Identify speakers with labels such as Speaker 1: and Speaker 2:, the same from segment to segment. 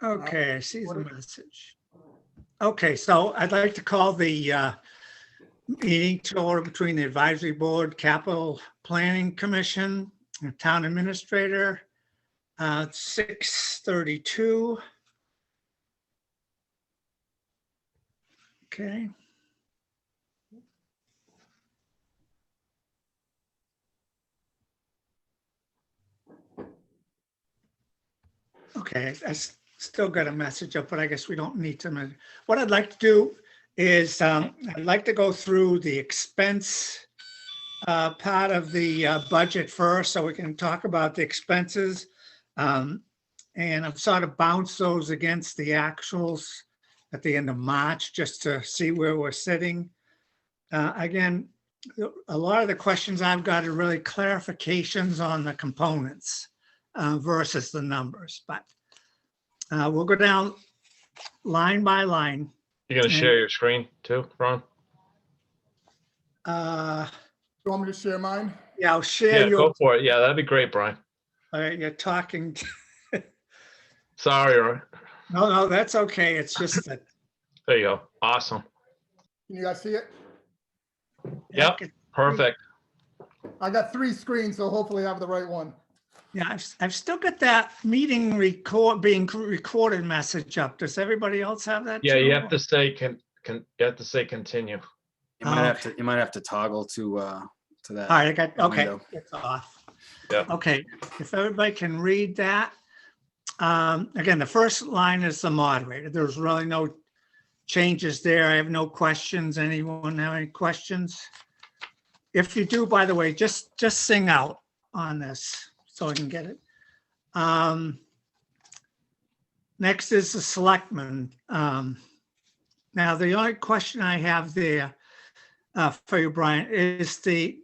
Speaker 1: Okay, I see the message. Okay, so I'd like to call the meeting to order between the Advisory Board, Capital Planning Commission, and Town Administrator. 6:32. Okay. Okay, I still got a message up, but I guess we don't need to. What I'd like to do is I'd like to go through the expense part of the budget first, so we can talk about the expenses. And I've sort of bounced those against the actuals at the end of March, just to see where we're sitting. Again, a lot of the questions I've got are really clarifications on the components versus the numbers, but we'll go down line by line.
Speaker 2: You're going to share your screen too, Ron?
Speaker 3: You want me to share mine?
Speaker 1: Yeah, I'll share
Speaker 2: Yeah,
Speaker 1: your.
Speaker 2: go for it. Yeah, that'd be great, Brian.
Speaker 1: You're talking.
Speaker 2: Sorry, Ron.
Speaker 1: No, that's okay. It's just that.
Speaker 2: There you go. Awesome.
Speaker 3: Can you guys see it?
Speaker 2: Yep, perfect.
Speaker 3: I got 3 screens, so hopefully I have the right one.
Speaker 1: Yeah, I've still got that meeting being recorded message up. Does everybody else have that?
Speaker 2: Yeah,
Speaker 1: too?
Speaker 2: you have to say you have to say continue.
Speaker 4: You might have to toggle to that.
Speaker 1: All right, I got, okay,
Speaker 4: window.
Speaker 1: it's off.
Speaker 2: Yeah.
Speaker 1: Okay, if everybody can read that. Again, the first line is the moderator. There's really no changes there. I have no questions. Anyone have any questions? If you do, by the way, just sing out on this so I can get it. Next is the selectmen. Now, the only question I have there for you, Brian, is the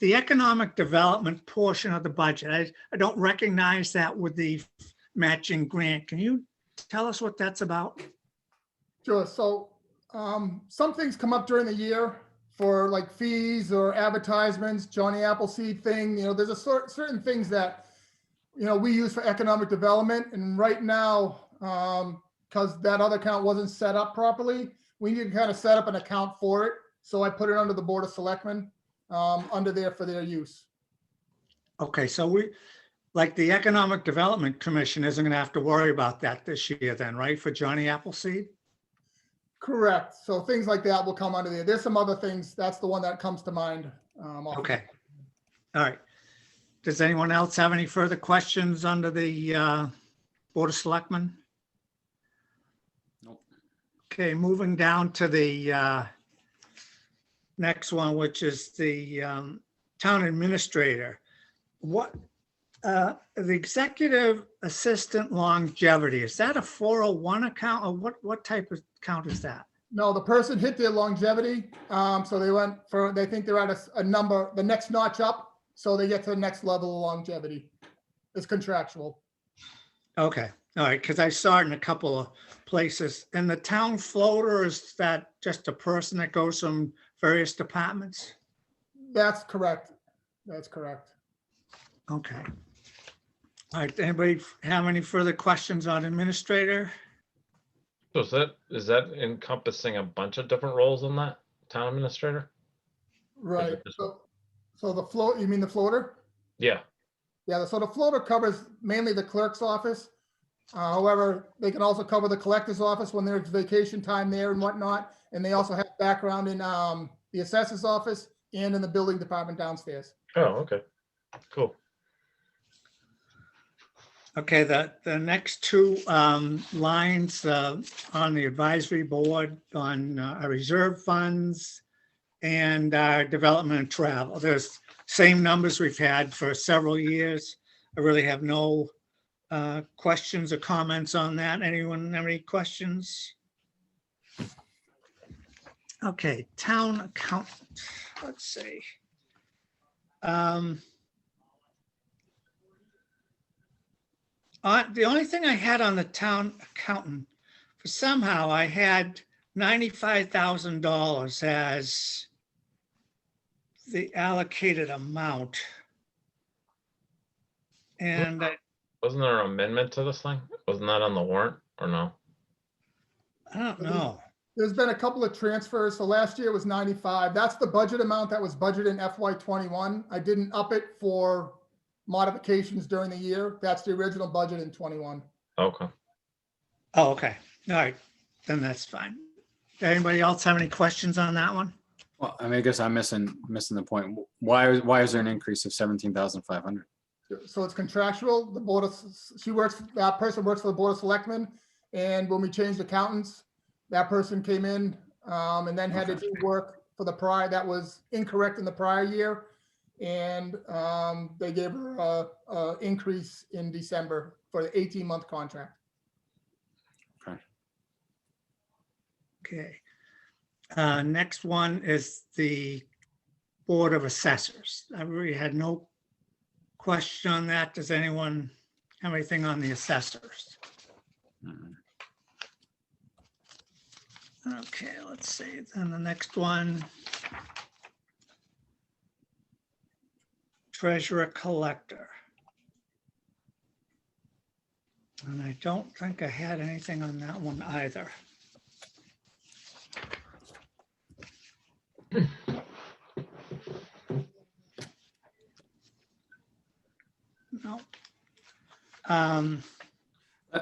Speaker 1: economic development portion of the budget. I don't recognize that with the matching grant. Can you tell us what that's about?
Speaker 3: Sure. So some things come up during the year for like fees or advertisements, Johnny Appleseed thing. There's a certain things that, we use for economic development. And right now, because that other account wasn't set up properly, we need to kind of set up an account for it. So I put it under the Board of Selectmen, under there for their use.
Speaker 1: Okay, so like the Economic Development Commission isn't going to have to worry about that this year then, right, for Johnny Appleseed?
Speaker 3: Correct. So things like that will come under there. There's some other things. That's the one that comes to mind.
Speaker 1: Okay. All right. Does anyone else have any further questions under the Board of Selectmen?
Speaker 4: Nope.
Speaker 1: Okay, moving down to the next one, which is the town administrator. What the executive assistant longevity, is that a 401 account or what type of account is that?
Speaker 3: No, the person hit their longevity. So they think they're at a number, the next notch up. So they get to the next level of longevity. It's contractual.
Speaker 1: Okay, all right, because I saw it in a couple of places. And the town floater, is that just a person that goes from various departments?
Speaker 3: That's correct. That's correct.
Speaker 1: Okay. All right, anybody have any further questions on administrator?
Speaker 2: So is that encompassing a bunch of different roles in that town administrator?
Speaker 3: Right. So the float, you mean the floater?
Speaker 2: Yeah.
Speaker 3: Yeah, so the floater covers mainly the clerk's office. However, they can also cover the collector's office when there's vacation time there and whatnot. And they also have background in the assessor's office and in the building department downstairs.
Speaker 2: Oh, okay. Cool.
Speaker 1: Okay, the next 2 lines on the advisory board on our reserve funds and our development and travel. There's same numbers we've had for several years. I really have no questions or comments on that. Anyone have any questions? Okay, town accountant, let's see. The only thing I had on the town accountant, for somehow I had $95,000 as the allocated amount. And
Speaker 2: Wasn't there an amendment to this thing? Wasn't that on the warrant or no?
Speaker 1: I don't know.
Speaker 3: There's been a couple of transfers. So last year was 95. That's the budget amount that was budgeted in FY21. I didn't up it for modifications during the year. That's the original budget in 21.
Speaker 2: Okay.
Speaker 1: Oh, okay. All right. Then that's fine. Anybody else have any questions on that one?
Speaker 4: Well, I mean, I guess I'm missing the point. Why is there an increase of 17,500?
Speaker 3: So it's contractual. The board of, that person works for the Board of Selectmen. And when we changed accountants, that person came in and then had to do work for the prior, that was incorrect in the prior year. And they gave her a increase in December for the 18-month contract.
Speaker 1: Okay. Next one is the Board of Assessors. I really had no question on that. Does anyone have anything on the assessors? Okay, let's see. Then the next one. Treasurer Collector. And I don't think I had anything on that one either. No.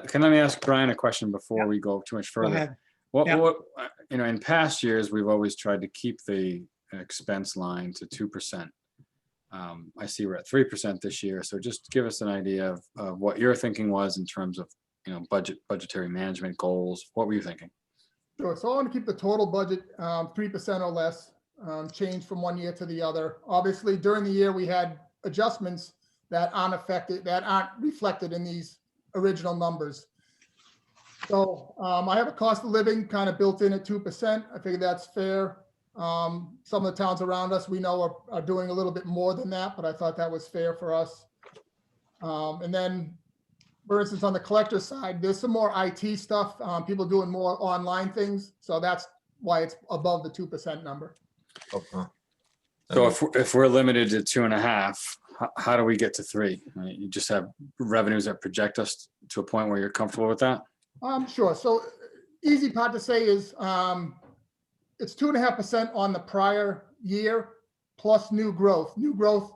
Speaker 4: Can I ask Brian a question before we go too much
Speaker 1: Go
Speaker 4: further?
Speaker 1: ahead.
Speaker 4: What,
Speaker 1: Yeah.
Speaker 4: in past years, we've always tried to keep the expense line to 2%. I see we're at 3% this year. So just give us an idea of what your thinking was in terms of, budgetary management goals. What were you thinking?
Speaker 3: Sure. So I want to keep the total budget 3% or less, change from one year to the other. Obviously, during the year, we had adjustments that aren't reflected in these original numbers. So I have a cost of living kind of built in at 2%. I figure that's fair. Some of the towns around us we know are doing a little bit more than that, but I thought that was fair for us. And then, for instance, on the collector side, there's some more IT stuff, people doing more online things. So that's why it's above the 2% number.
Speaker 2: Okay.
Speaker 4: So if we're limited to 2.5, how do we get to 3? You just have revenues that project us to a point where you're comfortable with that?
Speaker 3: Sure. So easy part to say is it's 2.5% on the prior year plus new growth. New growth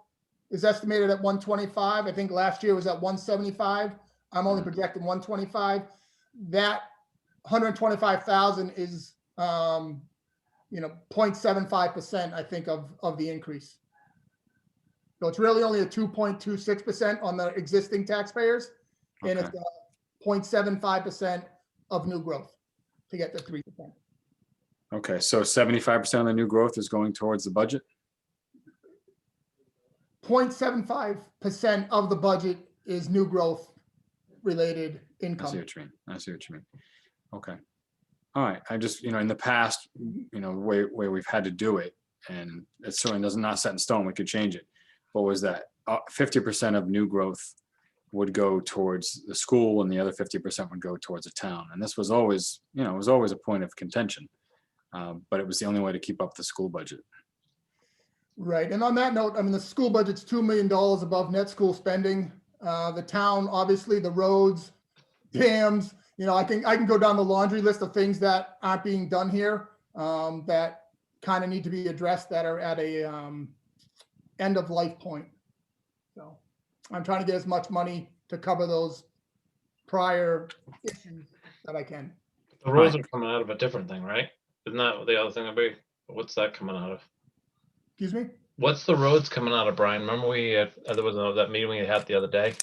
Speaker 3: is estimated at 125. I think last year was at 175. I'm only projecting 125. That 125,000 is 0.75%, I think, of the increase. So it's really only a 2.26% on the existing taxpayers, and it's 0.75% of new growth to get to 3%.
Speaker 4: Okay, so 75% of the new growth is going towards the budget?
Speaker 3: 0.75% of the budget is new growth related
Speaker 4: I
Speaker 3: income.
Speaker 4: see what you mean. Okay. All right. I just, in the past, where we've had to do it, and it certainly does not set in stone, we could change it. What was that? 50% of new growth would go towards the school and the other 50% would go towards the town. And this was always, a point of contention. But it was the only way to keep up the school budget.
Speaker 3: Right. And on that note, the school budget's $2 million above net school spending. The town, obviously, the roads, dams, I can go down the laundry list of things that aren't being done here that kind of need to be addressed, that are at a end of life point. So I'm trying to get as much money to cover those prior issues that I can.
Speaker 2: The roads are coming out of a different thing, right? Isn't that the other thing would be? What's that coming out of?
Speaker 3: Excuse me?
Speaker 2: What's the roads coming out of, Brian? Remember there was that meeting we had the other day?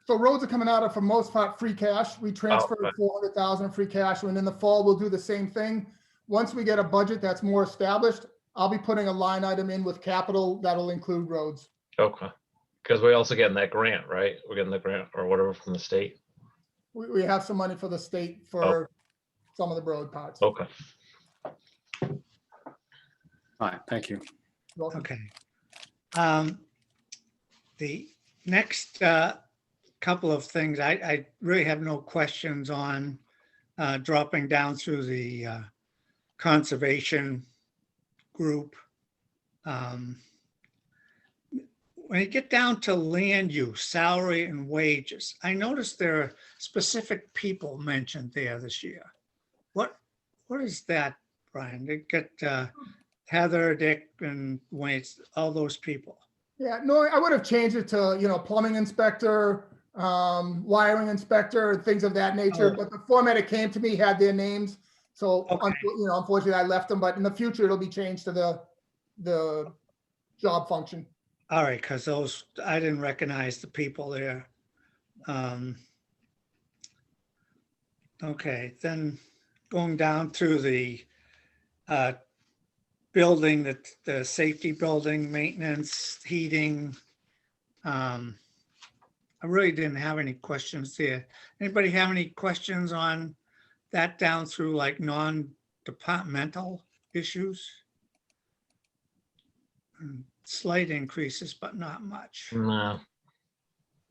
Speaker 3: So roads are coming out of, for most part, free cash. We transferred
Speaker 2: okay.
Speaker 3: 400,000 free cash, and in the fall we'll do the same thing. Once we get a budget that's more established, I'll be putting a line item in with capital that'll include roads.
Speaker 2: Okay. Because we're also getting that grant, right? We're getting the grant or whatever from the state.
Speaker 3: We have some money for the state for some of the road parts.
Speaker 2: Okay.
Speaker 4: All right, thank you.
Speaker 3: You're welcome.
Speaker 1: Okay. The next couple of things, I really have no questions on dropping down through the conservation group. when you get down to land use, salary and wages, I noticed there are specific people mentioned there this year. What is that, Brian? They get Heather, Dick, and Wayne, all those people.
Speaker 3: Yeah, no, I would have changed it to, plumbing inspector, wiring inspector, things of that nature.
Speaker 1: Oh.
Speaker 3: But the format it came to me had their names. So,
Speaker 1: Okay.
Speaker 3: unfortunately, I left them. But in the future, it'll be changed to the job function.
Speaker 1: All right, because those, I didn't recognize the people there. Okay, then going down to the building, the safety building, maintenance, heating. I really didn't have any questions there. Anybody have any questions on that down through like non-departmental issues? Slight increases, but not much.
Speaker 2: No,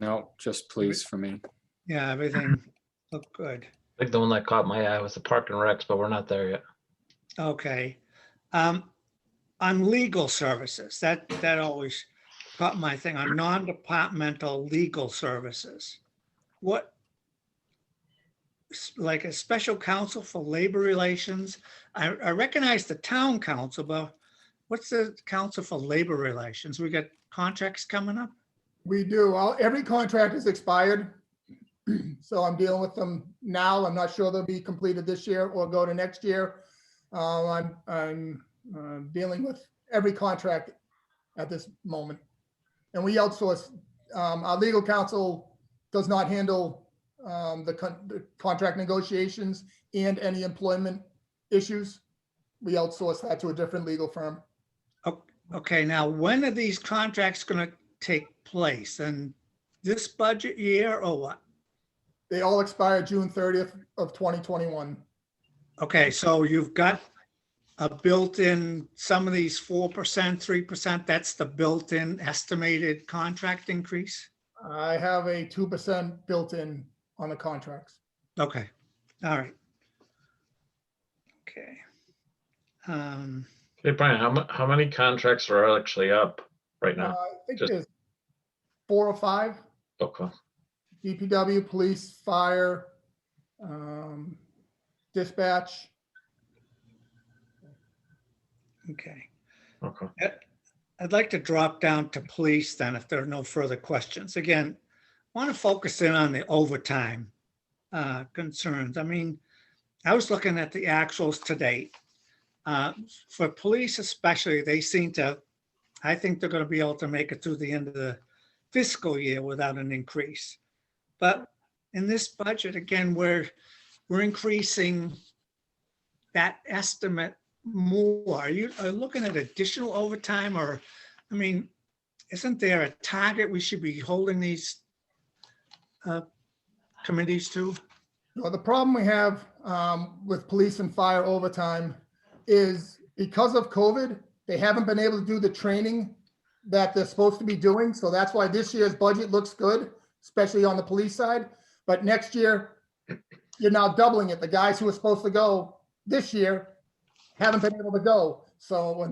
Speaker 4: No, just please for me.
Speaker 1: Yeah, everything looked good.
Speaker 2: I think the one that caught my eye was the park and recs, but we're not there yet.
Speaker 1: Okay. On legal services, that always caught my thing, on non-departmental legal services. What, like a special counsel for labor relations? I recognize the town council, but what's the council for labor relations? We got contracts coming up?
Speaker 3: We do. Every contract is expired. So I'm dealing with them now. I'm not sure they'll be completed this year or go to next year. I'm dealing with every contract at this moment. And we outsource. Our legal counsel does not handle the contract negotiations and any employment issues. We outsource that to a different legal firm.
Speaker 1: Okay, now when are these contracts going to take place? And this budget year or what?
Speaker 3: They all expire June 30th of 2021.
Speaker 1: Okay, so you've got a built-in, some of these 4%, 3%, that's the built-in estimated contract increase?
Speaker 3: I have a 2% built in on the contracts.
Speaker 1: Okay, all right. Okay.
Speaker 2: Hey, Brian, how many contracts are actually up right now?
Speaker 3: I think
Speaker 2: Just-
Speaker 3: there's 4 or 5.
Speaker 2: Okay.
Speaker 3: DPW, police, fire, dispatch.
Speaker 1: Okay.
Speaker 2: Okay.
Speaker 1: I'd like to drop down to police then, if there are no further questions. Again, want to focus in on the overtime concerns. I mean, I was looking at the actuals to date. For police especially, they seem to, I think they're going to be able to make it through the end of the fiscal year without an increase. But in this budget, again, we're increasing that estimate more. Are you looking at additional overtime, or, I mean, isn't there a target we should be holding these committees to?
Speaker 3: Well, the problem we have with police and fire overtime is because of COVID, they haven't been able to do the training that they're supposed to be doing. So that's why this year's budget looks good, especially on the police side. But next year, you're now doubling it. The guys who are supposed to go this year haven't been able to go. So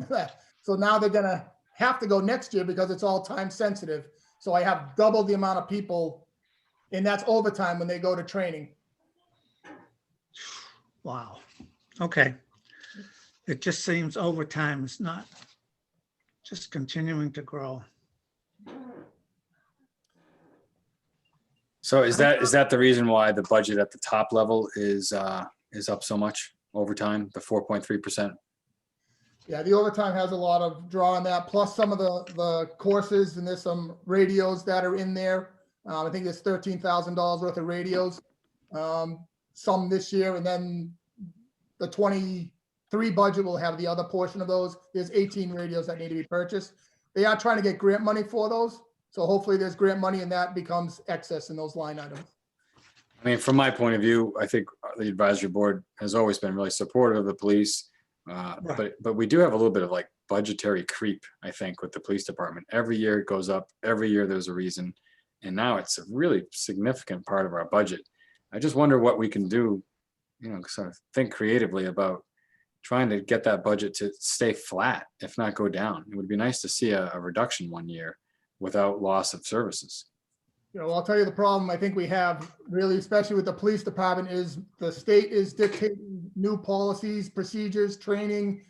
Speaker 3: now they're gonna have to go next year because it's all time sensitive. So I have double the amount of people, and that's overtime when they go to training.
Speaker 1: Wow. Okay. It just seems overtime is not just continuing to grow.
Speaker 4: So is that the reason why the budget at the top level is up so much over time, the 4.3%?
Speaker 3: Yeah, the overtime has a lot of draw on that, plus some of the courses, and there's some radios that are in there. I think there's $13,000 worth of radios, some this year, and then the 23 budget will have the other portion of those. There's 18 radios that need to be purchased. They are trying to get grant money for those. So hopefully there's grant money and that becomes excess in those line items.
Speaker 4: I mean, from my point of view, I think the advisory board has always been really supportive of the police. But we do have a little bit of like budgetary creep, I think, with the police department. Every year it goes up, every year there's a reason. And now it's a really significant part of our budget. I just wonder what we can do, sort of think creatively about trying to get that budget to stay flat, if not go down. It would be nice to see a reduction one year. without loss of services.
Speaker 3: You know, I'll tell you the problem I think we have really, especially with the police department, is the state is dictating new policies, procedures, training,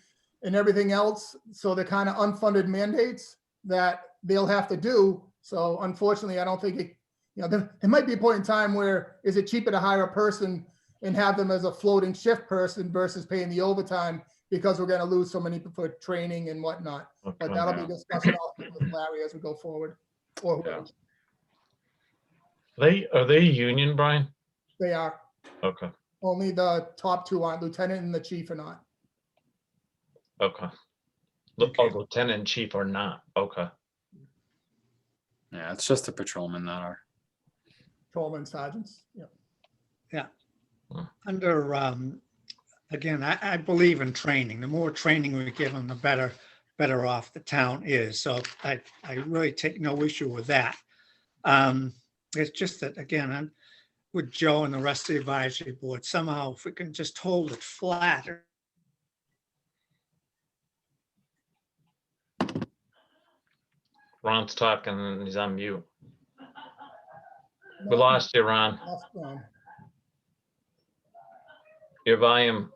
Speaker 3: and everything else. So they're kind of unfunded mandates that they'll have to do. So unfortunately, I don't think it, you know, there might be a point in time where is it cheaper to hire a person and have them as a floating shift person versus paying the overtime because we're going to lose so many people for training and whatnot. But
Speaker 2: Okay,
Speaker 3: that'll be
Speaker 2: yeah.
Speaker 3: discussed also with Larry as we go forward. Or
Speaker 2: Yeah.
Speaker 3: whoever
Speaker 2: Are they union, Brian?
Speaker 3: they are.
Speaker 2: Okay,
Speaker 3: Only the top two aren't. Lieutenant and the chief are not.
Speaker 2: okay.
Speaker 1: Okay.
Speaker 2: Oh, lieutenant and chief are not, okay.
Speaker 4: Yeah, it's just the patrolmen that are.
Speaker 3: Patrolmen, sergeants. Yeah.
Speaker 1: Under, again, I believe in training. The more training we give them, the better off the town is. So I really take no issue with that. It's just that, again, I'm with Joe and the rest of the advisory board, somehow if we can just hold it flat.
Speaker 2: Ron's talking and he's on mute. We lost you, Ron.
Speaker 3: That's fine.
Speaker 2: Your volume,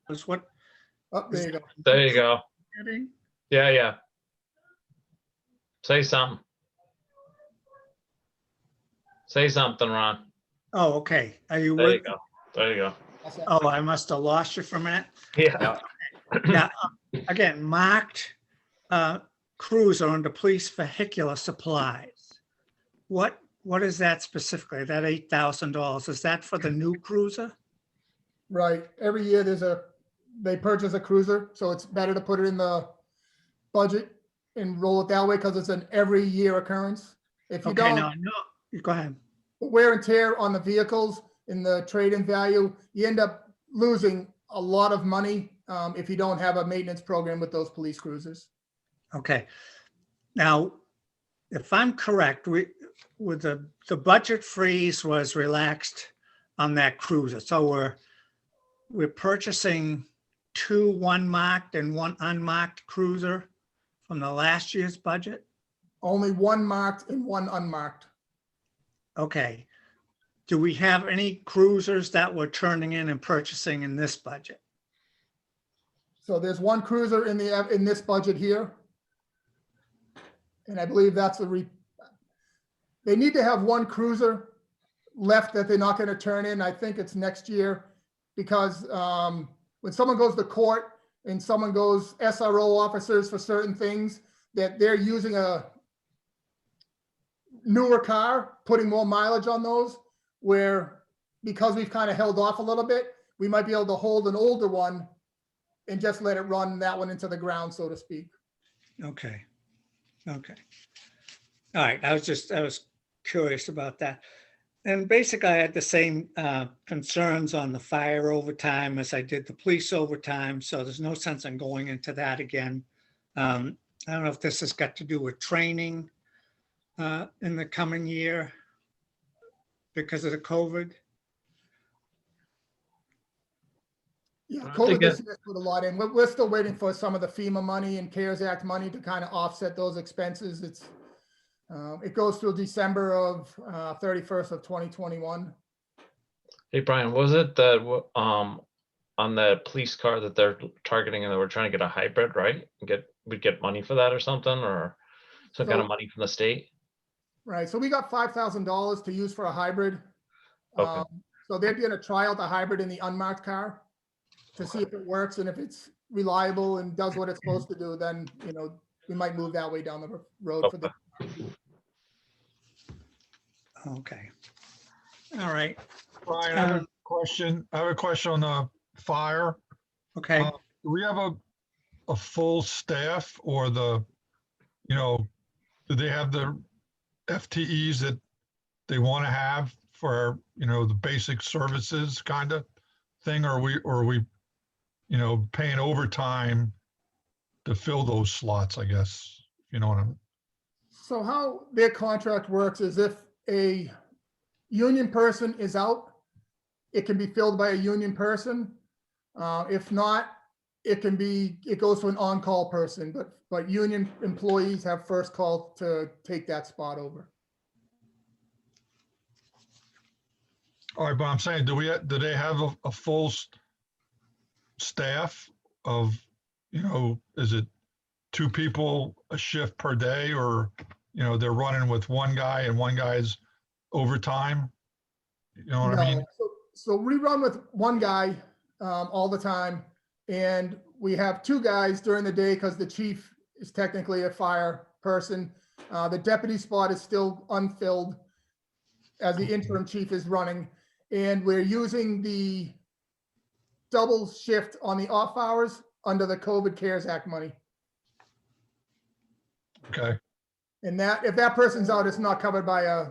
Speaker 1: Is what,
Speaker 3: Oh, there you go.
Speaker 2: there you go.
Speaker 1: heading?
Speaker 2: Yeah, yeah. Say something. Say something, Ron.
Speaker 1: Oh, okay. Are you
Speaker 2: There you
Speaker 1: with?
Speaker 2: go. There you go.
Speaker 3: That's it.
Speaker 1: Oh, I must have lost you for a minute.
Speaker 2: Yeah.
Speaker 1: Now, again, marked cruiser under police vehicular supplies. What is that specifically? That $8,000, is that for the new cruiser?
Speaker 3: Right. Every year they purchase a cruiser, so it's better to put it in the budget and roll it that way because it's an every year occurrence. If you
Speaker 1: Okay,
Speaker 3: don't,
Speaker 1: no, go ahead.
Speaker 3: wear and tear on the vehicles in the trade-in value, you end up losing a lot of money if you don't have a maintenance program with those police cruisers.
Speaker 1: Okay. Now, if I'm correct, with the budget freeze was relaxed on that cruiser. So we're purchasing one marked and one unmarked cruiser from the last year's budget?
Speaker 3: Only one marked and one unmarked.
Speaker 1: Okay. Do we have any cruisers that we're turning in and purchasing in this budget?
Speaker 3: So there's one cruiser in this budget here. And I believe that's they need to have one cruiser left that they're not going to turn in. I think it's next year because when someone goes to court and someone goes SRO officers for certain things, that they're using a newer car, putting more mileage on those, where because we've kind of held off a little bit, we might be able to hold an older one and just let it run that one into the ground, so to speak.
Speaker 1: Okay. Okay. All right. I was curious about that. And basically I had the same concerns on the fire overtime as I did the police overtime. So there's no sense in going into that again. I don't know if this has got to do with training in the coming year because of the COVID.
Speaker 3: Yeah,
Speaker 2: I
Speaker 3: COVID
Speaker 2: think
Speaker 3: this year put a lot in. We're still waiting for some of the FEMA money and CARES Act money to kind of offset those expenses. It goes through December of 31st of 2021.
Speaker 2: Hey, Brian, was it that on the police car that they're targeting and they were trying to get a hybrid, right? We'd get money for that or something, or some kind of money from the state?
Speaker 3: Right, so we got $5,000 to use for a hybrid.
Speaker 2: Okay.
Speaker 3: So they're going to try out the hybrid in the unmarked car to see if it works, and if it's reliable and does what it's supposed to do, then, you know, we might move that way down the road for the.
Speaker 1: Okay. All right.
Speaker 5: Brian, I have a question. I have a question on the fire.
Speaker 1: Okay.
Speaker 5: Do we have a full staff or do they have the FTEs that they want to have for, the basic services kind of thing? Or are we, paying overtime to fill those slots, I guess, you know what I mean?
Speaker 3: So how their contract works is if a union person is out, it can be filled by a union person. If not, it goes to an on-call person, but union employees have first call to take that spot over.
Speaker 5: All right, but I'm saying, do they have a full staff of, is it 2 people a shift per day, or, they're running with one guy and one guy's overtime? You know what I mean?
Speaker 3: No, so we run with one guy all the time, and we have 2 guys during the day because the chief is technically a fire person. The deputy spot is still unfilled as the interim chief is running, and we're using the double shift on the off hours under the COVID CARES Act money.
Speaker 5: Okay,
Speaker 3: And that, if that person's out, it's not covered by a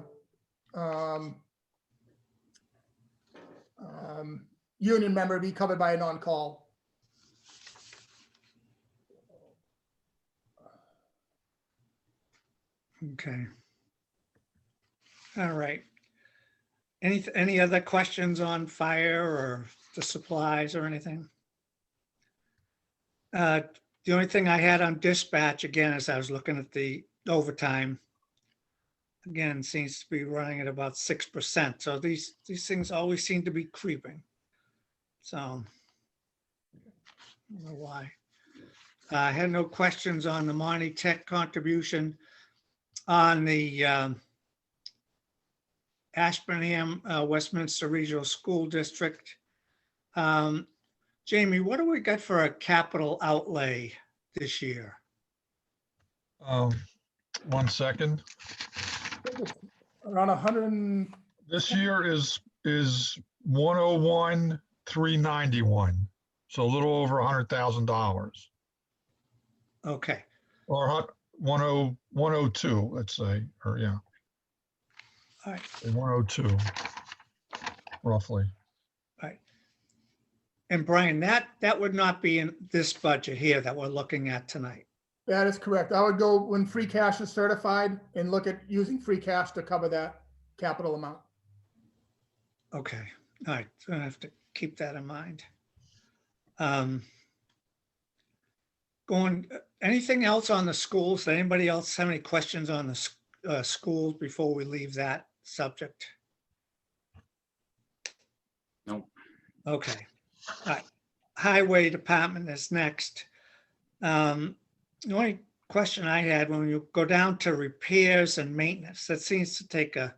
Speaker 3: union member, it'd be covered by an on-call.
Speaker 1: Okay. All right. Any other questions on fire or the supplies or anything? The only thing I had on dispatch, again, as I was looking at the overtime, again, seems to be running at about 6%. So these things always seem to be creeping. So I don't know why. I had no questions on the Monty Tech contribution on the Ashburnham Westminster Regional School District. Jamie, what do we got for a capital outlay this year?
Speaker 5: 1 second.
Speaker 3: Around 100.
Speaker 5: This year is 101,391. So a little over $100,000,
Speaker 1: Okay,
Speaker 5: or 102, let's say, or yeah,
Speaker 1: all right,
Speaker 5: 102, roughly.
Speaker 1: all right. And Brian, that would not be in this budget here that we're looking at tonight.
Speaker 3: That is correct. I would go when free cash is certified and look at using free cash to cover that capital amount.
Speaker 1: Okay, all right, so I have to keep that in mind. Anything else on the schools? Does anybody else have any questions on the schools before we leave that subject?
Speaker 4: Nope.
Speaker 1: Okay, all right. Highway Department is next. The only question I had, when you go down to repairs and maintenance, that seems to take a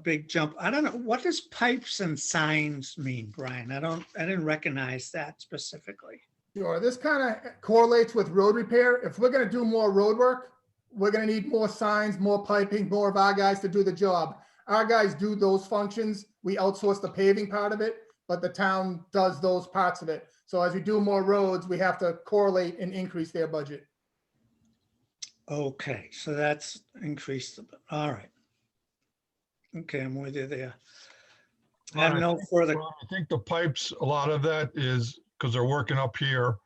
Speaker 1: big jump. I don't know, what does pipes and signs mean, Brian? I didn't recognize that specifically.
Speaker 3: Sure, this kind of correlates with road repair. If we're gonna do more road work, we're gonna need more signs, more piping, more of our guys to do the job. Our guys do those functions. We outsource the paving part of it, but the town does those parts of it. So as we do more roads, we have to correlate and increase their budget.
Speaker 1: Okay, so that's increased, all right. Okay, I'm with you there. I have no further,
Speaker 5: Well, I think the pipes, a lot of that is, because they're working up here,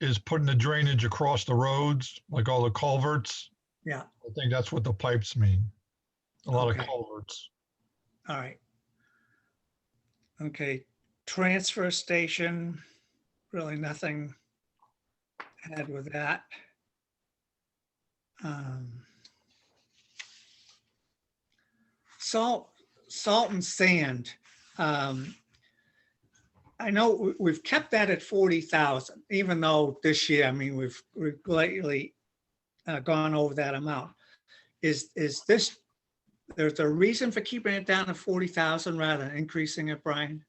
Speaker 5: is putting the drainage across the roads, like all the culverts.
Speaker 1: yeah,
Speaker 5: I think that's what the pipes mean. A lot of
Speaker 1: Okay.
Speaker 5: culverts.
Speaker 1: all right. Okay, transfer station, really nothing had with that. Salt and sand. I know we've kept that at 40,000, even though this year, I mean, we've lately gone over that amount. Is this, there's a reason for keeping it down to 40,000 rather than increasing it, Brian?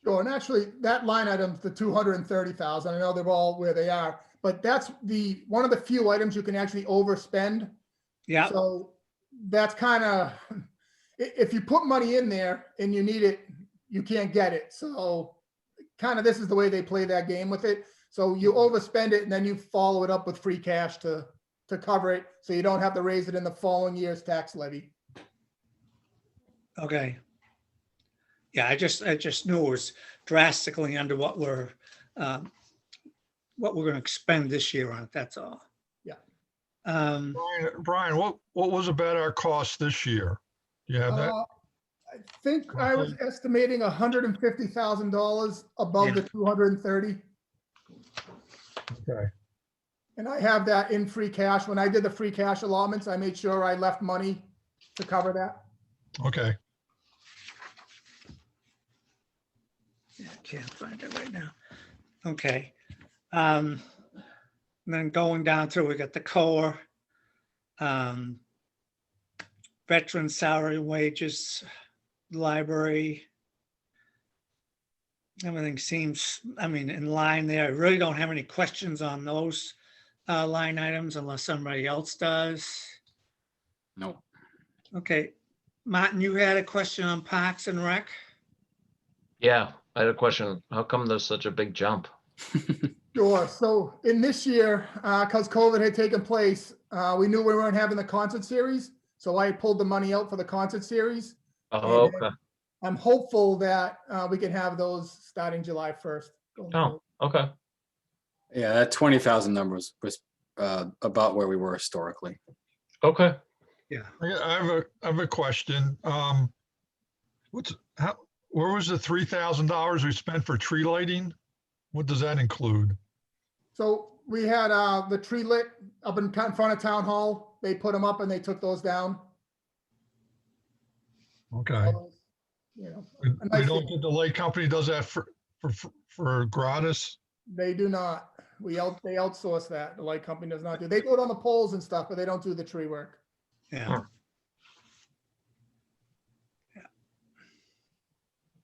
Speaker 3: Sure, and actually that line item's the 230,000. I know they're all where they are, but that's one of the few items you can actually overspend.
Speaker 1: Yeah,
Speaker 3: So that's kind of, if you put money in there and you need it, you can't get it. So kind of this is the way they play that game with it. So you overspend it and then you follow it up with free cash to cover it. So you don't have to raise it in the following year's tax levy.
Speaker 1: okay. Yeah, I just knew it was drastically under what we're going to expend this year on it, that's all.
Speaker 3: Yeah.
Speaker 5: Brian, what was about our cost this year? Do you have that?
Speaker 3: I think I was estimating $150,000 above the 230.
Speaker 5: Okay,
Speaker 3: And I have that in free cash. When I did the free cash allotments, I made sure I left money to cover that.
Speaker 5: okay.
Speaker 1: Yeah, I can't find it right now. Okay. Then going down through, we got the core. Veteran salary, wages, library. Everything seems, I mean, in line there. I really don't have any questions on those line items unless somebody else does.
Speaker 4: No.
Speaker 1: Okay, Martin, you had a question on Parks and Rec?
Speaker 2: Yeah, I had a question. How come there's such a big jump?
Speaker 3: Sure. So in this year, because COVID had taken place, we knew we weren't having the concert series. So I pulled the money out for the concert series.
Speaker 2: Oh,
Speaker 3: And
Speaker 2: okay.
Speaker 3: I'm hopeful that we can have those starting July 1st. going forward.
Speaker 2: Oh, okay.
Speaker 4: Yeah, that 20,000 numbers was about where we were historically.
Speaker 2: Okay.
Speaker 1: Yeah.
Speaker 5: I have a question. Where was the $3,000 we spent for tree lighting? What does that include?
Speaker 3: So we had the tree lit up in front of town hall. They put them up and they took those down.
Speaker 5: Okay.
Speaker 3: You know,
Speaker 5: We
Speaker 3: a nice
Speaker 5: don't
Speaker 3: thing.
Speaker 5: think the light company does that for gratis?
Speaker 3: They do not. They outsource that. The light company does not do. They do it on the poles and stuff, but they don't do the tree work.
Speaker 1: Yeah.
Speaker 2: Huh.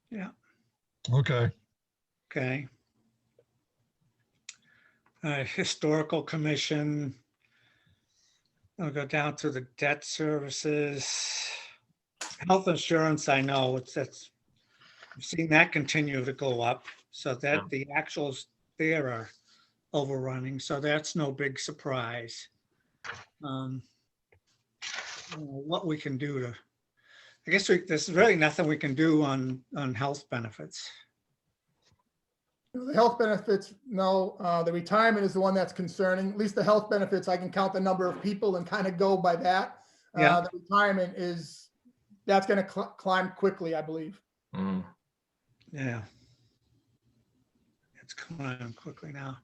Speaker 1: Yeah.
Speaker 5: Okay.
Speaker 1: Okay. Historical Commission. I'll go down to the debt services. Health insurance, I know that's, I've seen that continue to go up, so that
Speaker 2: Yeah.
Speaker 1: the actuals there are overrunning, so that's no big surprise. What we can do to, I guess there's really nothing we can do on health benefits.
Speaker 3: The health benefits, no. The retirement is the one that's concerning. At least the health benefits, I can count the number of people and kind of go by that.
Speaker 1: Yeah.
Speaker 3: The retirement that's going to climb quickly, I believe.
Speaker 2: Mm.
Speaker 1: Yeah. It's climbing quickly now.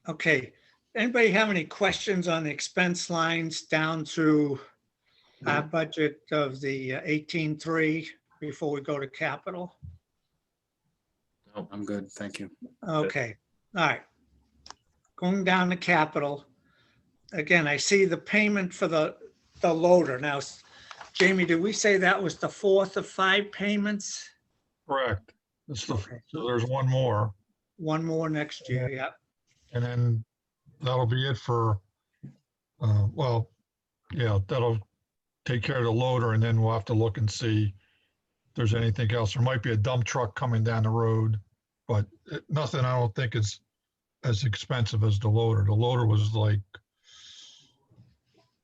Speaker 1: Okay, anybody have any questions on the expense lines down through our budget of the 18.3 before we go to capital?
Speaker 4: I'm good, thank you.
Speaker 1: Okay, all right. Going down to capital. Again, I see the payment for the loader. Now, Jamie, did we say that was the fourth of 5 payments?
Speaker 5: Correct.
Speaker 1: Okay.
Speaker 5: So there's one more,
Speaker 1: One more next year, yeah.
Speaker 5: and then that'll be it for, well, yeah, that'll take care of the loader, and then we'll have to look and see if there's anything else. There might be a dump truck coming down the road, but nothing I don't think is as expensive as the loader. The loader was like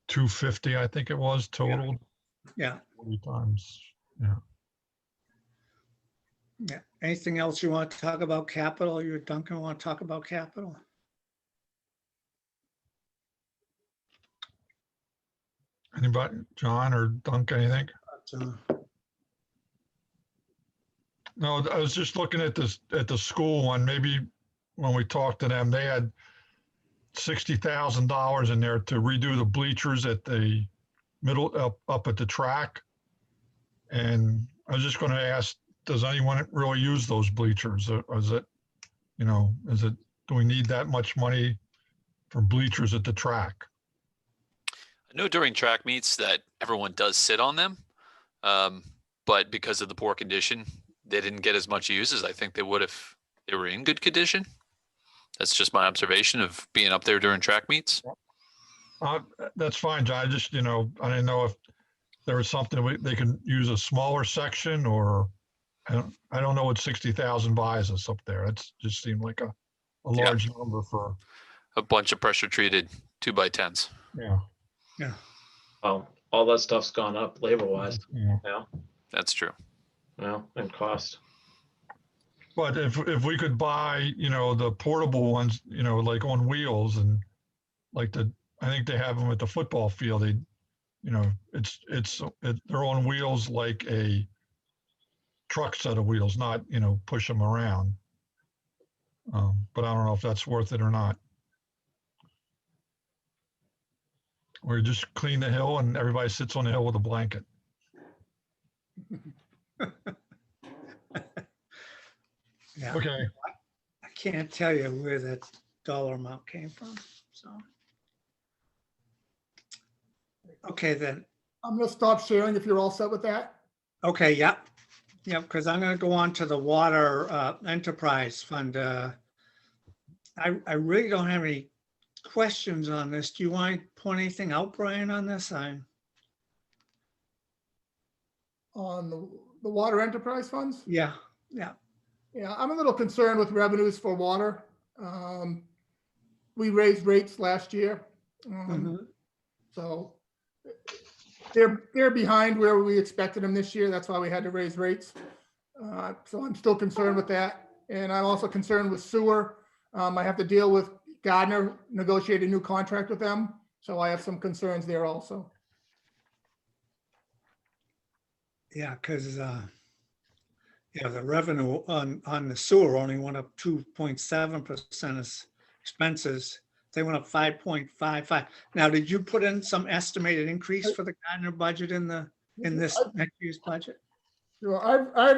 Speaker 5: $250, I think it was total.
Speaker 1: Yeah.
Speaker 5: 40 times, yeah.
Speaker 1: Yeah. Anything else you want to talk about capital? You, Duncan, want to talk about capital?
Speaker 5: Anybody, John or Dunk, anything? No, I was just looking at this, at the school one, maybe when we talked to them, they had $60,000 in there to redo the bleachers at the middle, up at the track. And I was just gonna ask, does anyone really use those bleachers? Or is it, do we need that much money for bleachers at the track?
Speaker 6: I know during track meets that everyone does sit on them, but because of the poor condition, they didn't get as much use as I think they would if they were in good condition. That's just my observation of being up there during track meets.
Speaker 5: That's fine, John. I just, I didn't know if there was something they could use a smaller section, or I don't know what 60,000 buys us up there. It just seemed like a large number for,
Speaker 6: A bunch of pressure treated 2x10s.
Speaker 5: yeah.
Speaker 1: Yeah.
Speaker 2: Well, all that stuff's gone up labor wise.
Speaker 5: Yeah.
Speaker 2: Yeah.
Speaker 6: That's true.
Speaker 2: Yeah. And cost.
Speaker 5: But if we could buy, the portable ones, like on wheels, and like I think they have them at the football field. They're on wheels like a truck set of wheels, not, push them around. But I don't know if that's worth it or not. Or you just clean the hill and everybody sits on the hill with a blanket.
Speaker 1: Yeah,
Speaker 5: Okay,
Speaker 1: I can't tell you where that dollar amount came from, so. Okay, then.
Speaker 3: I'm gonna stop sharing if you're all set with that.
Speaker 1: Okay, yep. Yep, because I'm gonna go on to the water enterprise fund. I really don't have any questions on this. Do you want to point anything out, Brian, on this?
Speaker 3: On the water enterprise funds.
Speaker 1: Yeah.
Speaker 3: Yeah, I'm a little concerned with revenues for water. We raised rates last year.
Speaker 1: Mhm.
Speaker 3: So they're behind where we expected them this year. That's why we had to raise rates. So I'm still concerned with that. And I'm also concerned with sewer. I have to deal with Gardner, negotiate a new contract with them. So I have some concerns there also.
Speaker 1: Yeah, because the revenue on the sewer only went up 2.7% as expenses. They went up 5.55. Now, did you put in some estimated increase for the Gardner budget in this next year's budget?
Speaker 3: Sure. I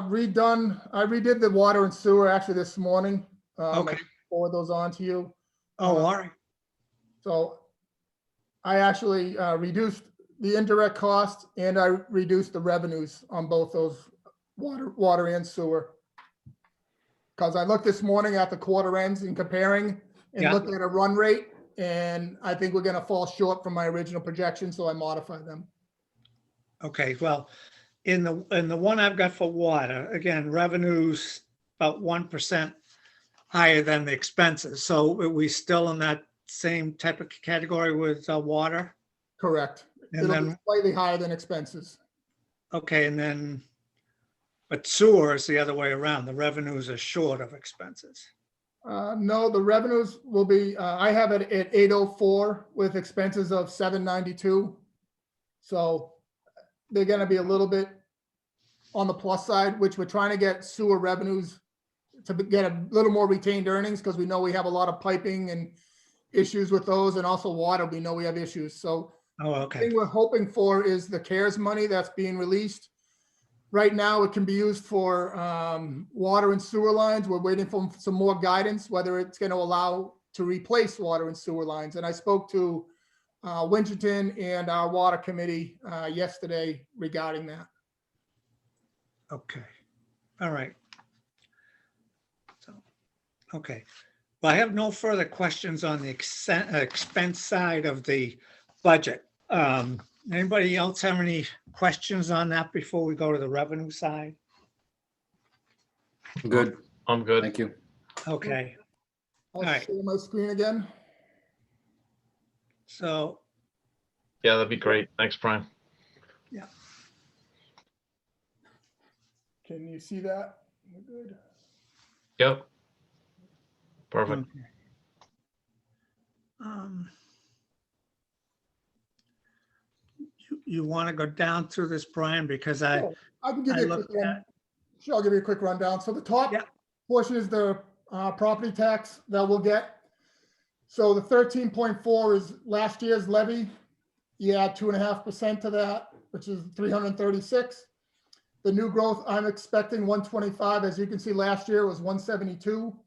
Speaker 3: redid the water and sewer actually this morning.
Speaker 1: Okay.
Speaker 3: I forward those on to you.
Speaker 1: Oh, all right.
Speaker 3: So I actually reduced the indirect cost and I reduced the revenues on both those water and sewer. Because I looked this morning at the quarter ends and comparing and
Speaker 1: Yeah.
Speaker 3: looked at a run rate, and I think we're gonna fall short from my original projection, so I modified them.
Speaker 1: Okay, well, in the one I've got for water, again, revenues about 1% higher than the expenses. So are we still in that same type of category with water?
Speaker 3: Correct.
Speaker 1: And
Speaker 3: It'll be
Speaker 1: then,
Speaker 3: slightly higher than expenses.
Speaker 1: okay, and then, but sewer is the other way around. The revenues are short of expenses.
Speaker 3: No, the revenues will be, I have it at 804 with expenses of 792. So they're gonna be a little bit on the plus side, which we're trying to get sewer revenues to get a little more retained earnings, because we know we have a lot of piping and issues with those, and also water, we know we have issues. So
Speaker 1: Oh,
Speaker 3: the
Speaker 1: okay.
Speaker 3: thing we're hoping for is the CARES money that's being released. Right now, it can be used for water and sewer lines. We're waiting for some more guidance, whether it's going to allow to replace water and sewer lines. And I spoke to Winchendon and our water committee yesterday regarding that.
Speaker 1: Okay, all right. So, okay, well, I have no further questions on the expense side of the budget. Anybody else have any questions on that before we go to the revenue side?
Speaker 4: Good,
Speaker 2: I'm good.
Speaker 4: thank you.
Speaker 1: Okay,
Speaker 3: I'll
Speaker 1: All right.
Speaker 3: share my screen again.
Speaker 1: so,
Speaker 2: Yeah, that'd be great. Thanks, Brian.
Speaker 3: Can you see that? We're good.
Speaker 2: Yep. Perfect.
Speaker 1: okay. Um, You want to go down through this, Brian, because I
Speaker 3: can give you a quick
Speaker 1: looked
Speaker 3: run.
Speaker 1: at,
Speaker 3: Sure, I'll give you a quick rundown. So the top
Speaker 1: Yeah.
Speaker 3: portion is the property tax that we'll get. So the 13.4 is last year's levy. You add 2.5% to that, which is 336. The new growth, I'm expecting 125. As you can see, last year was 172.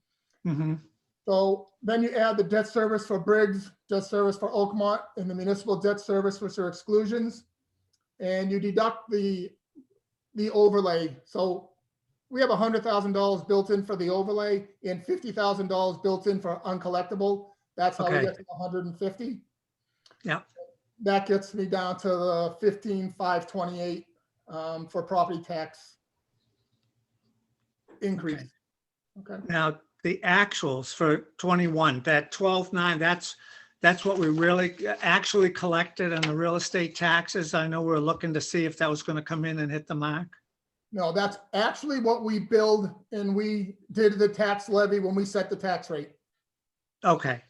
Speaker 1: Mhm.
Speaker 3: So then you add the debt service for Briggs, debt service for Oakmont, and the municipal debt service, which are exclusions. And you deduct the overlay. So we have $100,000 built in for the overlay and $50,000 built in for uncollectible. That's how we
Speaker 1: Okay.
Speaker 3: get to 150.
Speaker 1: Yeah.
Speaker 3: That gets me down to the 15,528 for property tax increase. Okay.
Speaker 1: Now, the actuals for 21, that 12.9, that's what we really actually collected on the real estate taxes. I know we're looking to see if that was going to come in and hit the mark.
Speaker 3: No, that's actually what we billed, and we did the tax levy when we set the tax rate.
Speaker 1: Okay,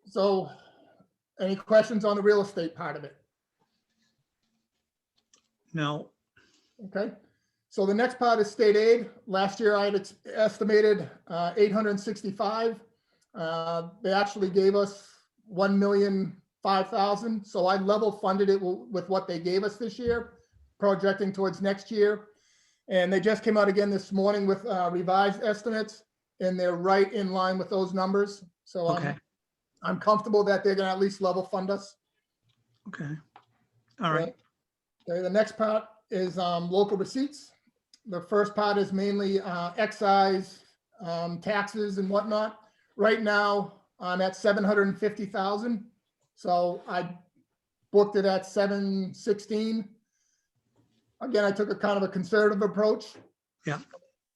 Speaker 3: So any questions on the real estate part of it?
Speaker 1: no,
Speaker 3: Okay. So the next part is state aid. Last year I had estimated 865. They actually gave us 1,005,000. So I level funded it with what they gave us this year, projecting towards next year. And they just came out again this morning with revised estimates, and they're right in line with those numbers. So
Speaker 1: Okay,
Speaker 3: I'm comfortable that they're gonna at least level fund us.
Speaker 1: okay. All right,
Speaker 3: Okay, the next part is local receipts. The first part is mainly excise, taxes and whatnot. Right now, I'm at 750,000. So I booked it at 716. Again, I took a kind of a conservative approach.
Speaker 1: Yeah.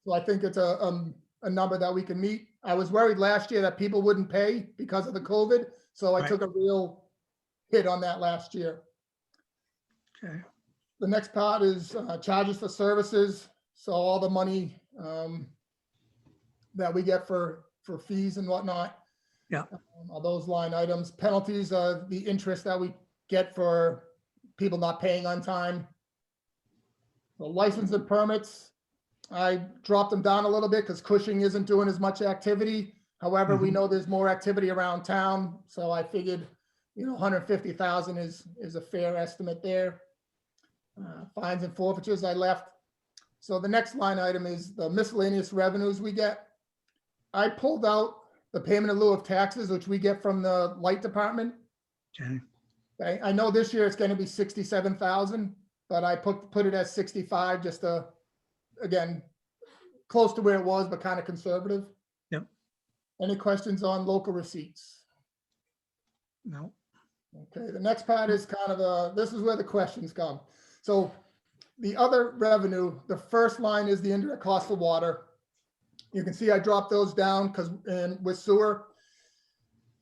Speaker 3: So I think it's a number that we can meet. I was worried last year that people wouldn't pay because of the COVID. So I
Speaker 1: Right.
Speaker 3: took a real hit on that last year.
Speaker 1: okay,
Speaker 3: The next part is charges for services. So all the money that we get for fees and whatnot.
Speaker 1: Yeah.
Speaker 3: All those line items. Penalties are the interest that we get for people not paying on time. The license and permits, I dropped them down a little bit because Cushing isn't doing as much activity. However, we
Speaker 1: Mhm.
Speaker 3: know there's more activity around town. So I figured, 150,000 is a fair estimate there. Fines and forfeitures I left. So the next line item is the miscellaneous revenues we get. I pulled out the payment in lieu of taxes, which we get from the light department.
Speaker 1: okay,
Speaker 3: Okay, I know this year it's going to be 67,000, but I put it at 65 just to, again, close to where it was, but kind of conservative.
Speaker 1: Yep.
Speaker 3: Any questions on local receipts?
Speaker 1: no,
Speaker 3: Okay, the next part is kind of this is where the questions come. So the other revenue, the first line is the indirect cost of water. You can see I dropped those down because with sewer,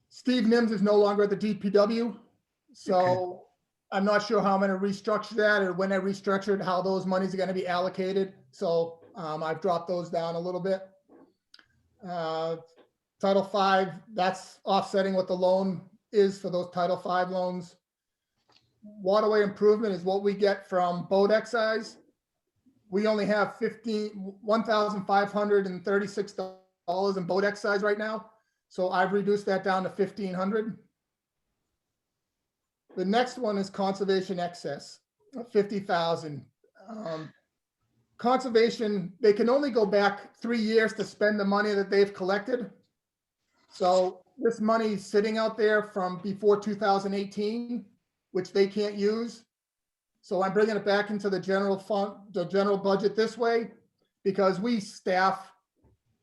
Speaker 3: Steve Nims is no longer at the DPW. So I'm not sure how I'm going to restructure that, or when I restructure it, how those monies are going to be allocated. So I've dropped those down a little bit. Title V, that's offsetting what the loan is for those Title V loans. Waterway improvement is what we get from boat excise. We only have $1,536 in boat excise right now. So I've reduced that down to 1,500. The next one is conservation excess, 50,000. Conservation, they can only go back 3 years to spend the money that they've collected. So this money is sitting out there from before 2018, which they can't use. So I'm bringing it back into the general fund, the general budget this way, because we staff,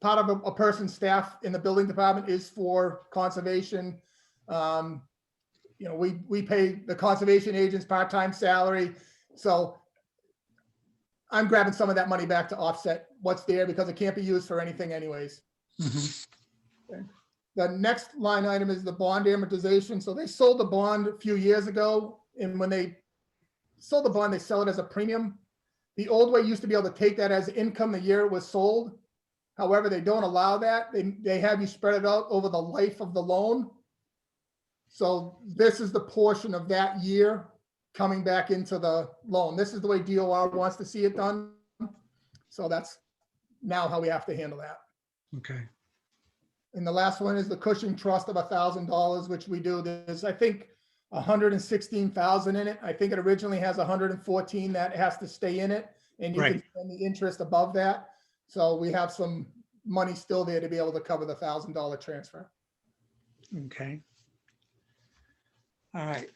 Speaker 3: part of a person's staff in the building department is for conservation. We pay the conservation agents part-time salary. So I'm grabbing some of that money back to offset what's there because it can't be used for anything anyways.
Speaker 1: mhm,
Speaker 3: The next line item is the bond amortization. So they sold the bond a few years ago, and when they sold the bond, they sell it as a premium. The old way used to be able to take that as income the year it was sold. However, they don't allow that. They have you spread it out over the life of the loan. So this is the portion of that year coming back into the loan. This is the way DOR wants to see it done. So that's now how we have to handle that.
Speaker 1: okay,
Speaker 3: And the last one is the Cushing Trust of $1,000, which we do. There's, I think, 116,000 in it. I think it originally has 114 that has to stay in it, and you can
Speaker 1: Right.
Speaker 3: spend the interest above that. So we have some money still there to be able to cover the $1,000 transfer.
Speaker 1: okay. All right.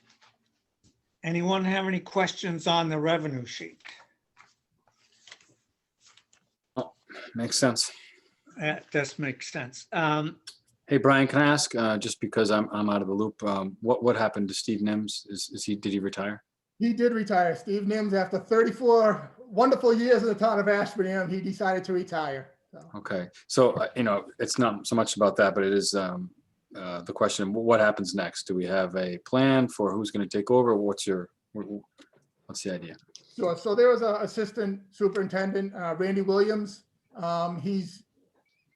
Speaker 1: Anyone have any questions on the revenue sheet?
Speaker 4: Makes sense.
Speaker 1: That does make sense.
Speaker 4: Hey, Brian, can I ask, just because I'm out of the loop, what happened to Steve Nims? Did he retire?
Speaker 3: He did retire. Steve Nims, after 34 wonderful years in the town of Ashburnham, he decided to retire. So,
Speaker 4: Okay, so, it's not so much about that, but it is the question, what happens next? Do we have a plan for who's going to take over? What's the idea?
Speaker 3: sure. So there was an assistant superintendent, Randy Williams. He's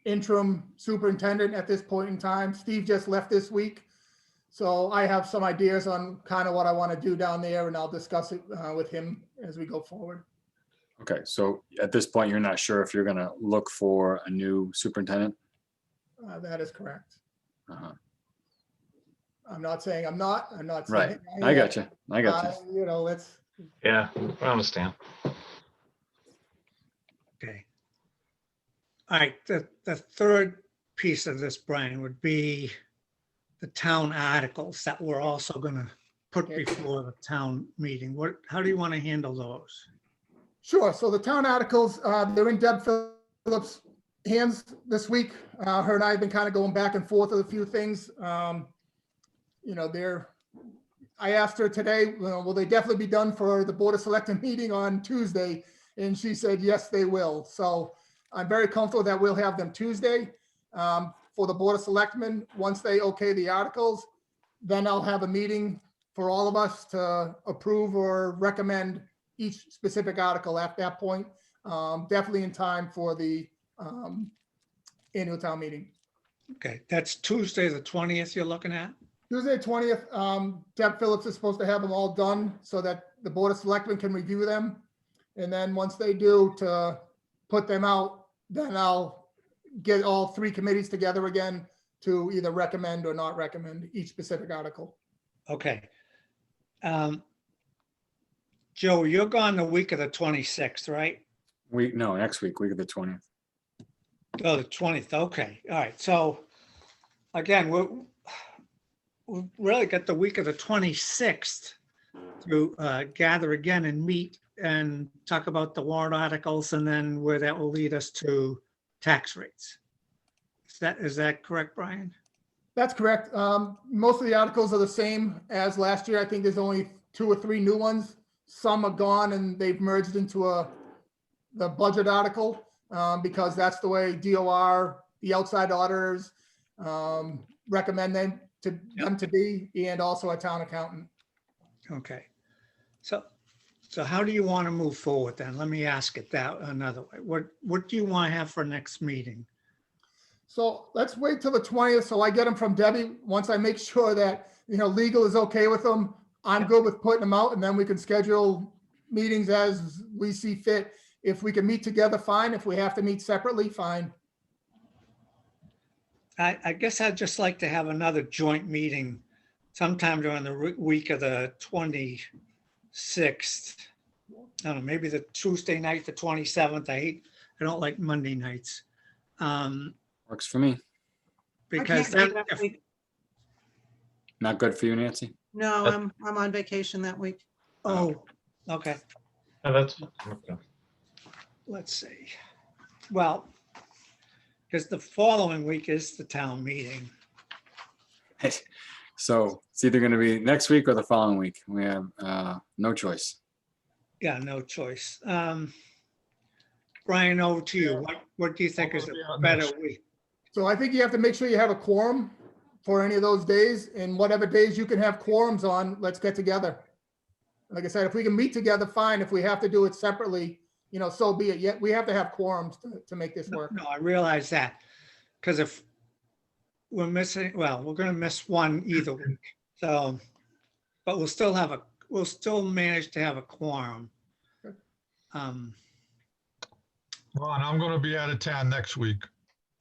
Speaker 3: interim superintendent at this point in time. Steve just left this week. So I have some ideas on kind of what I want to do down there, and I'll discuss it with him as we go forward.
Speaker 4: Okay, so at this point, you're not sure if you're gonna look for a new superintendent?
Speaker 3: That is correct.
Speaker 4: Uh-huh.
Speaker 3: I'm not saying I'm not, I'm not
Speaker 4: Right,
Speaker 3: saying.
Speaker 4: I got you, I got you.
Speaker 3: You know, it's,
Speaker 2: Yeah, I understand.
Speaker 1: Okay. All right, the third piece of this, Brian, would be the town articles that we're also gonna put
Speaker 3: Okay.
Speaker 1: before the town meeting. How do you want to handle those?
Speaker 3: sure. So the town articles, they're in Deb Phillips' hands this week. Her and I have been kind of going back and forth with a few things. You know, I asked her today, will they definitely be done for the Board of Selectmen meeting on Tuesday? And she said, yes, they will. So I'm very comfortable that we'll have them Tuesday for the Board of Selectmen. Once they okay the articles, then I'll have a meeting for all of us to approve or recommend each specific article at that point. Definitely in time for the annual town meeting.
Speaker 1: Okay, that's Tuesday, the 20th you're looking at?
Speaker 3: Tuesday, 20th, Deb Phillips is supposed to have them all done so that the Board of Selectmen can review them. And then once they do, to put them out, then I'll get all three committees together again to either recommend or not recommend each specific article.
Speaker 1: Okay. Joe, you're gone the week of the 26th, right?
Speaker 4: No, next week of the 20th.
Speaker 1: Oh, the 20th, okay, all right, so again, we've really got the week of the 26th to gather again and meet and talk about the warrant articles and then where that will lead us to tax rates. Is that correct, Brian?
Speaker 3: That's correct. Most of the articles are the same as last year. I think there's only 2 or 3 new ones. Some are gone and they've merged into the budget article because that's the way DOR, the outside auditors recommend them to be, and also a town accountant.
Speaker 1: Okay, so how do you want to move forward then? Let me ask it that another way. What do you want to have for next meeting?
Speaker 3: So let's wait till the 20th. So I get them from Debbie. Once I make sure that, legal is okay with them, I'm good with putting them out, and then we can schedule meetings as we see fit. If we can meet together, fine. If we have to meet separately, fine.
Speaker 1: I guess I'd just like to have another joint meeting sometime during the week of the 26th. I don't know, maybe the Tuesday night, the 27th. I don't like Monday nights.
Speaker 4: Works for me.
Speaker 1: Because
Speaker 7: I can't do
Speaker 1: then,
Speaker 7: that week.
Speaker 4: Not good for you, Nancy?
Speaker 7: No, I'm on vacation that week.
Speaker 1: oh, okay,
Speaker 2: Yeah, that's okay.
Speaker 1: let's see. Well, because the following week is the town meeting.
Speaker 4: So it's either gonna be next week or the following week. We have no choice.
Speaker 1: Yeah, no choice. Brian, over to you. What do you think is a better week?
Speaker 3: So I think you have to make sure you have a quorum for any of those days, and whatever days you can have quorums on, let's get together. Like I said, if we can meet together, fine. If we have to do it separately, so be it. Yet we have to have quorums to make this work.
Speaker 1: No, I realize that. Because if we're missing, well, we're going to miss one either week. So, but we'll still manage to have a quorum.
Speaker 5: Ron, I'm going to be out of town next week.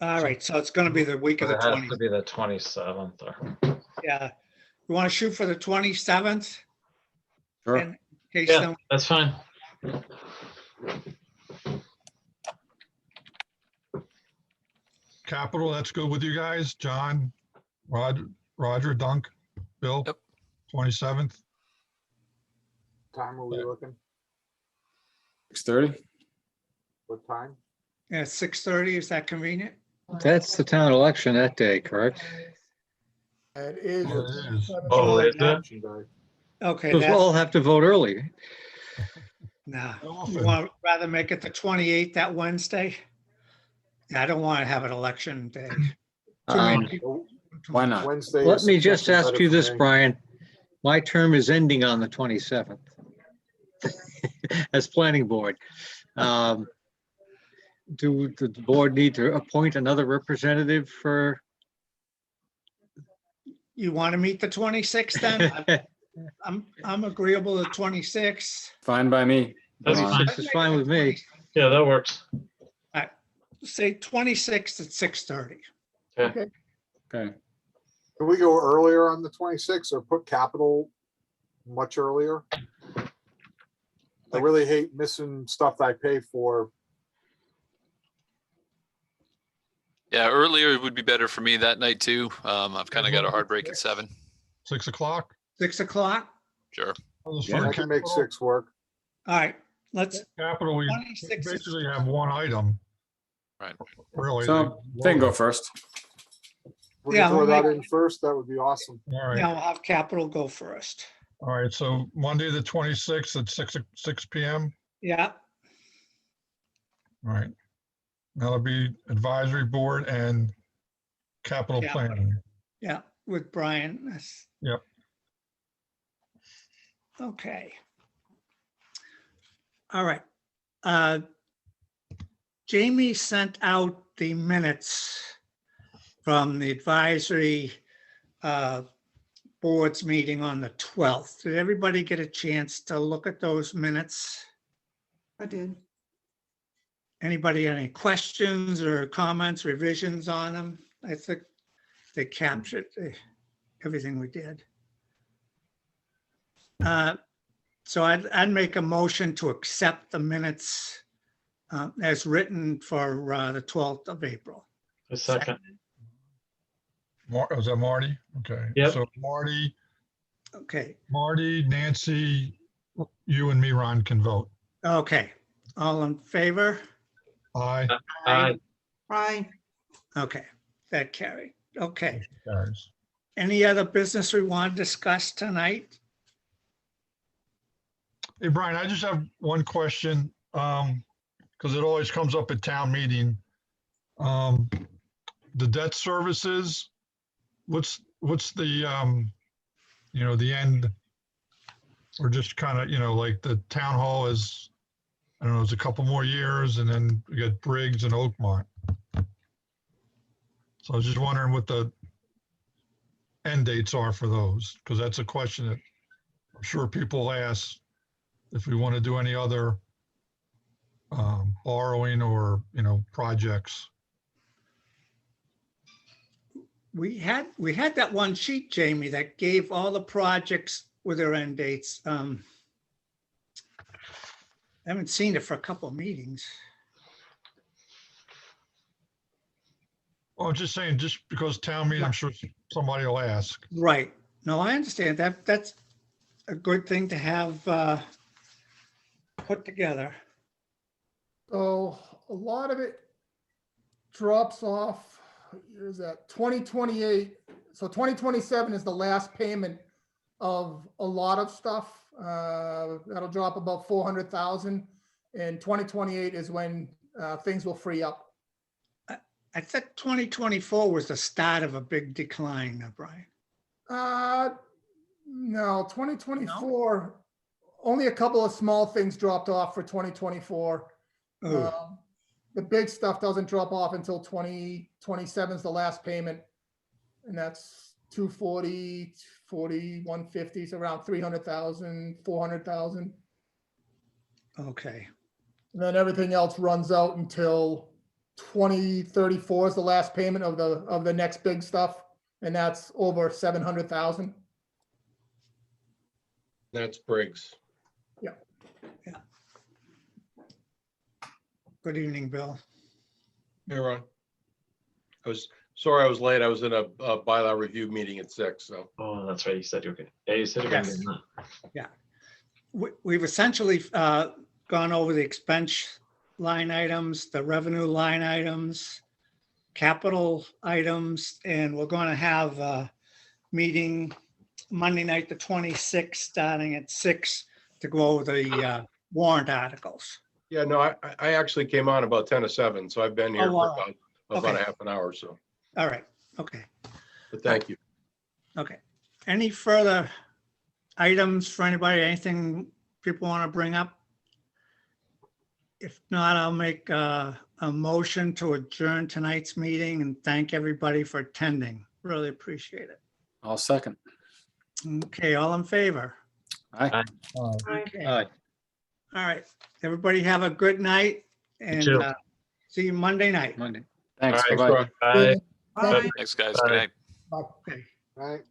Speaker 1: All right, so it's going to be the week of the
Speaker 2: It has
Speaker 1: 20th.
Speaker 2: to be the 27th or.
Speaker 1: Yeah. You want to shoot for the 27th?
Speaker 4: Sure.
Speaker 1: In case
Speaker 2: Yeah,
Speaker 1: some-
Speaker 2: that's fine.
Speaker 5: Capital, that's good with you guys? John, Roger, Dunk, Bill?
Speaker 6: Yep.
Speaker 5: 27th?
Speaker 8: Time are we looking?
Speaker 4: 6:30?
Speaker 8: What time?
Speaker 1: Yeah, 6:30, is that convenient?
Speaker 9: That's the town election that day, correct?
Speaker 3: It is.
Speaker 5: Oh, it is.
Speaker 2: Oh, is it?
Speaker 8: Election day.
Speaker 1: Okay,
Speaker 9: Because we'll all
Speaker 1: that's,
Speaker 9: have to vote early.
Speaker 1: nah. You
Speaker 5: Often.
Speaker 1: want to rather make it the 28th, that Wednesday? Yeah, I don't want to have an election day. Too many
Speaker 9: Um,
Speaker 1: people.
Speaker 4: Why not?
Speaker 8: Wednesday.
Speaker 9: Let
Speaker 8: is
Speaker 9: me just
Speaker 8: much
Speaker 9: ask
Speaker 8: better
Speaker 9: you
Speaker 8: for
Speaker 9: this,
Speaker 8: me.
Speaker 9: Brian. My term is ending on the 27th as planning board. Do the board need to appoint another representative for?
Speaker 1: You want to meet the 26th then? I'm agreeable to 26th.
Speaker 4: Fine by me.
Speaker 2: That's
Speaker 4: Ron.
Speaker 2: fine.
Speaker 9: 26 is fine with me.
Speaker 2: Yeah, that works.
Speaker 1: Say 26th at 6:30.
Speaker 4: Okay,
Speaker 8: Can we go earlier on the 26th or put capital much earlier? I really hate missing stuff that I pay for.
Speaker 6: Yeah, earlier would be better for me that night too. I've kind of got a hard break at 7.
Speaker 5: 6 o'clock?
Speaker 1: 6 o'clock?
Speaker 6: Sure.
Speaker 5: Just
Speaker 4: Yeah,
Speaker 5: for the
Speaker 8: I can make
Speaker 5: capital-
Speaker 8: 6 work.
Speaker 1: All right, let's,
Speaker 5: Capital, we
Speaker 1: 26 is-
Speaker 5: basically have one item.
Speaker 6: Right.
Speaker 5: Really.
Speaker 4: so they can go first.
Speaker 8: We
Speaker 1: Yeah,
Speaker 8: can throw
Speaker 1: we'll
Speaker 8: that
Speaker 1: make-
Speaker 8: in first. That would be awesome.
Speaker 5: All right,
Speaker 1: now we'll have capital go first.
Speaker 5: all right. So Monday, the 26th at 6 PM.
Speaker 1: Yeah,
Speaker 5: All right. That'll be advisory board and capital
Speaker 1: Yeah.
Speaker 5: planning.
Speaker 1: yeah, with Brian. That's-
Speaker 5: Yep.
Speaker 1: Okay. All right. Jamie sent out the minutes from the advisory board's meeting on the 12th. Did everybody get a chance to look at those minutes?
Speaker 7: I did.
Speaker 1: Anybody have any questions or comments, revisions on them? I think they captured everything we did. So I'd make a motion to accept the minutes as written for the 12th of April.
Speaker 2: A second.
Speaker 5: Was that Marty? Okay.
Speaker 2: Yep.
Speaker 5: So Marty,
Speaker 1: Okay,
Speaker 5: Nancy, you and me, Ron, can vote.
Speaker 1: okay. All in favor?
Speaker 5: Aye.
Speaker 2: Aye.
Speaker 7: Aye.
Speaker 1: Okay, that carried. Okay.
Speaker 5: Carries.
Speaker 1: Any other business we want to discuss tonight?
Speaker 5: Hey, Brian, I just have one question, because it always comes up at town meeting. The debt services, what's the, the end? Or just kind of, like the town hall is, I don't know, it's a couple more years and then we got Briggs and Oakmont. So I was just wondering what the end dates are for those, because that's a question that I'm sure people ask if we want to do any other borrowing or, projects.
Speaker 1: We had that one sheet, Jamie, that gave all the projects with their end dates. I haven't seen it for a couple of meetings.
Speaker 5: Well, I'm just saying, just because town meeting, I'm sure somebody will ask.
Speaker 1: Right. No, I understand that. That's a good thing to have put together.
Speaker 3: So a lot of it drops off, here's that, 2028. So 2027 is the last payment of a lot of stuff. That'll drop about 400,000. And 2028 is when things will free up.
Speaker 1: I think 2024 was the start of a big decline, Brian.
Speaker 3: No, 2024, only a couple of small things dropped off for 2024.
Speaker 1: Oh,
Speaker 3: The big stuff doesn't drop off until 2027 is the last payment. And that's 240, 40, 150, so around 300,000, 400,000.
Speaker 1: okay.
Speaker 3: And then everything else runs out until 2034 is the last payment of the next big stuff. And that's over 700,000.
Speaker 10: That's Briggs.
Speaker 1: Good evening, Bill.
Speaker 10: Hey, Ron. I was sorry I was late. I was in a bylaw review meeting at 6, so.
Speaker 2: Oh, that's right. You said you're okay. Yeah, you said you're gonna
Speaker 1: Yes.
Speaker 2: do that.
Speaker 1: We've essentially gone over the expense line items, the revenue line items, capital items, and we're going to have a meeting Monday night, the 26th, starting at 6 to go over the warrant articles.
Speaker 10: Yeah, no, I actually came on about 10 to 7, so I've been here for
Speaker 1: wow.
Speaker 10: about
Speaker 1: Okay.
Speaker 10: a half an hour or so.
Speaker 1: All right, okay,
Speaker 10: But thank you.
Speaker 1: okay. Any further items for anybody, anything people want to bring up? If not, I'll make a motion to adjourn tonight's meeting and thank everybody for attending. Really appreciate it.
Speaker 4: I'll second.
Speaker 1: Okay, all in favor?
Speaker 4: Aye.
Speaker 1: Okay.
Speaker 9: Aye.
Speaker 1: All right, everybody have a good night and
Speaker 2: too.
Speaker 1: see you Monday night.
Speaker 9: Monday.
Speaker 4: Thanks,
Speaker 2: All right,
Speaker 4: bye-bye.
Speaker 2: Bye.
Speaker 7: Bye.
Speaker 6: Thanks, guys.
Speaker 2: Bye.
Speaker 6: Good night.
Speaker 3: Bye.
Speaker 1: Okay.
Speaker 8: Right?